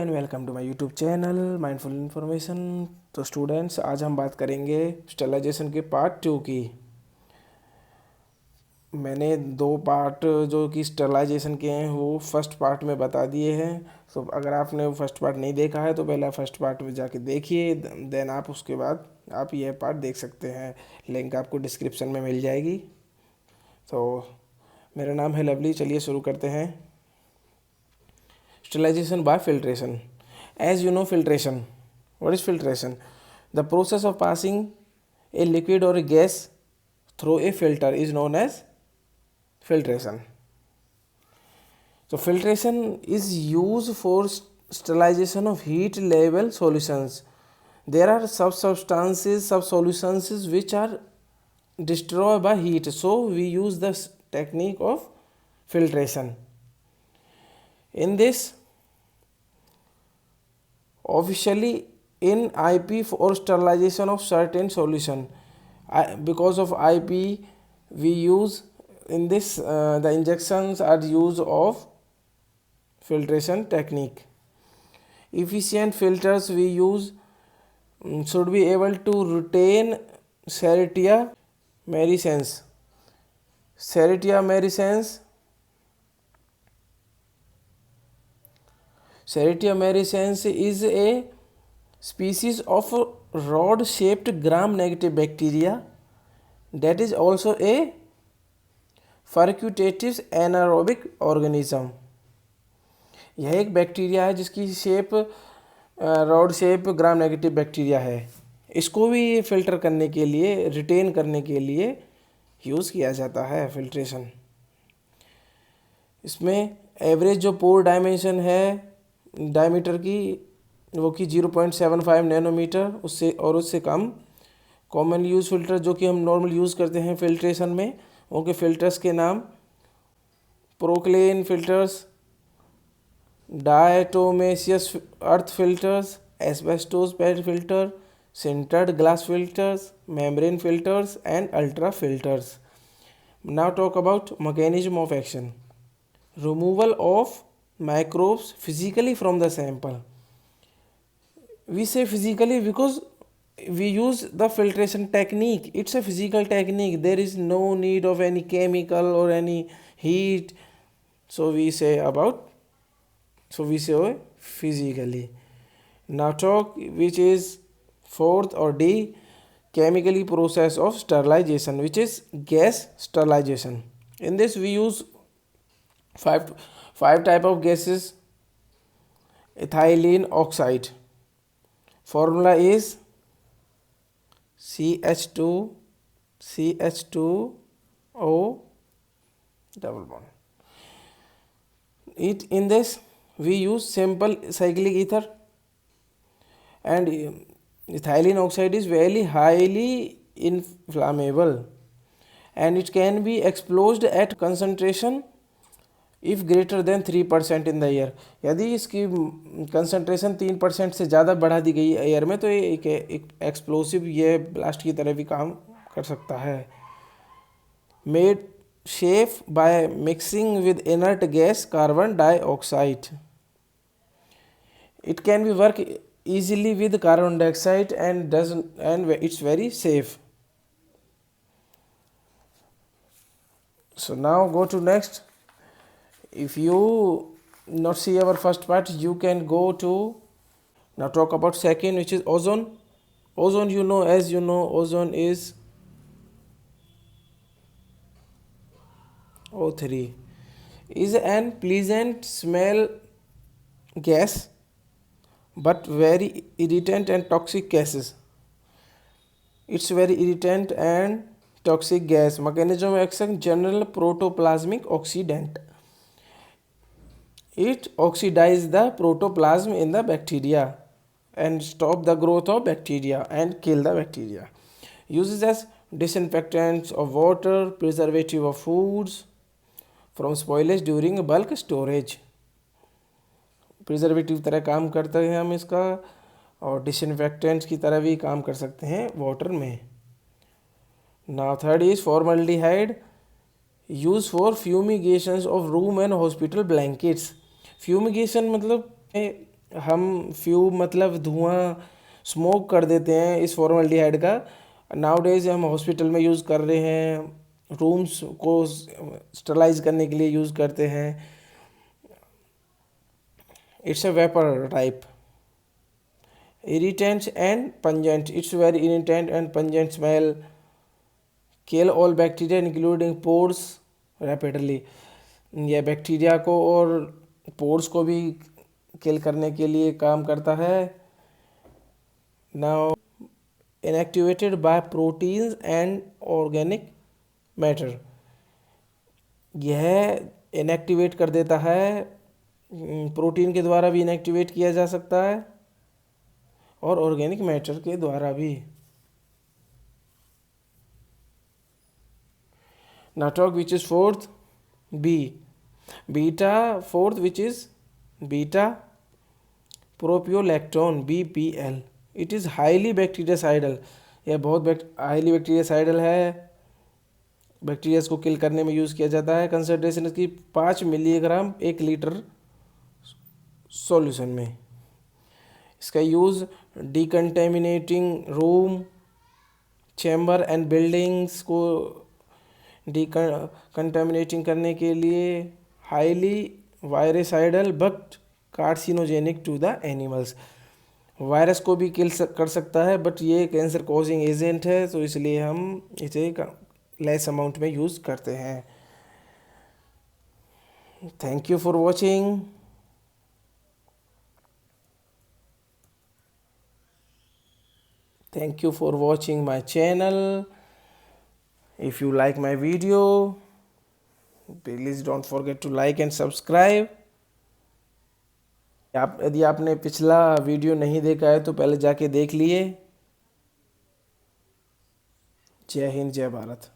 And welcome to my YouTube channel mindful information. तो students, आज हम बात करेंगे स्टेलाइजेशन के पार्ट 2 की। मैंने दो पार्ट जो कि स्टेलाइजेशन के हैं वो फर्स्ट पार्ट में बता दिए हैं। तो अगर आपने फर्स्ट पार्ट नहीं देखा है तो पहले फर्स्ट पार्ट में जाके देखिए, देन आप उसके बाद आप यह पार्ट देख सकते हैं। लिंक आपको डिस्क्रिप्शन में मिल जाएगी। तो मेरा नाम है लवली, चलिए शुरू करते हैं। Sterilization by filtration. As you know, filtration. What is filtration? The process of passing a liquid or a gas through a filter is known as filtration. So filtration is used for sterilization of heat level solutions. There are sub-solutions which are destroyed by heat. So we use the technique of filtration. In this, officially in IP for sterilization of certain solution, because of IP we use in this the injections are used of filtration technique. Efficient filters we use should be able to retain Serratia maricens. Serratia maricens is a species of rod-shaped gram-negative bacteria that is also a facultative anaerobic organism. यह एक bacteria है जिसकी shape rod shape gram negative bacteria है। इसको भी filter करने के लिए, रिटेन करने के लिए यूज़ किया जाता है फिल्ट्रेशन। इसमें एवरेज जो पोर डायमेंशन है डायमीटर की वो कि 0.75 नैनोमीटर उससे और उससे कम। कॉमन यूज़ फिल्टर जो कि हम नॉर्मल यूज़ करते हैं फिल्ट्रेशन में, उनके फिल्टर्स के नाम porcelain filters, diatomaceous earth filters, asbestos pad filter, sintered glass filters, membrane filters and ultra filters. Now talk about mechanism of action. Removal of microbes physically from the sample. We say physically because we use the filtration technique. It's a physical technique. There is no need of any chemical or any heat. So we say physically. Now talk which is fourth or D, chemically process of sterilization, which is gas sterilization. In this we use five type of gases. Ethylene oxide, formula is CH2O double bond. In this we use simple cyclic ether, and ethylene oxide is very highly inflammable and it can be exploded at concentration if greater than 3% in the air. यदि इसकी concentration 3% से ज़्यादा बढ़ा दी गई air में तो ये एक एक्सप्लोसिव, ये ब्लास्ट की तरह भी काम कर सकता है। Made safe by mixing with inert gas carbon dioxide. It can be work easily with carbon dioxide and it's very safe. So now go to next. If you not see our first part, you can go to now talk about second, which is ozone. Ozone, as you know, ozone is O3, is an pleasant smell gas but very irritant and toxic gases. It's very irritant and toxic gas. Mechanism of action: general protoplasmic oxidant. It oxidizes the protoplasm in the bacteria and stop the growth of bacteria and kill the bacteria. Uses as disinfectants of water, preservative of foods from spoilage during bulk storage. Preservative तरह काम करते हैं हम इसका, और disinfectants की तरह भी काम कर सकते हैं वाटर में। Now third is formaldehyde, use for fumigations of room and hospital blankets. Fumigation मतलब हम फ्यू मतलब धुआं स्मोक कर देते हैं इस फॉर्मल्डिहाइड का। नाउ डेज हम हॉस्पिटल में यूज़ कर रहे हैं, रूम्स को स्टरलाइज करने के लिए यूज़ करते हैं। It's a vapour type. Irritants and pungent. It's very irritant and pungent smell. Kill all bacteria including pores rapidly. यह बैक्टीरिया को और पोर्स को भी किल करने के लिए काम करता है। Now inactivated by proteins and organic matter. यह इनएक्टिवेट कर देता है, प्रोटीन के द्वारा भी इनएक्टिवेट किया जा सकता है और ऑर्गेनिक मैटर के द्वारा भी। Now talk which is fourth, B. Beta fourth, which is beta propiolactone, BPL. It is highly bactericidal. यह बहुत हाईली बैक्टीरियासाइडल है, बैक्टीरिया को किल करने में यूज़ किया जाता है। कंसंट्रेशन इसकी 5 मिलीग्राम 1 लीटर सॉल्यूशन में। इसका use decontaminating room, chamber and buildings को डिकंटेमिनेटिंग करने के लिए, highly virucidal but carcinogenic to the animals. Virus को भी किल कर सकता है बट ये कैंसर कॉजिंग एजेंट है, तो इसलिए हम इसे लेस अमाउंट में यूज़ करते हैं। Thank you for watching. Thank you for watching my channel. If you like my video, please don't forget to like and subscribe. यदि आपने पिछला वीडियो नहीं देखा है तो पहले जाके देख लिए। जय हिंद, जय भारत।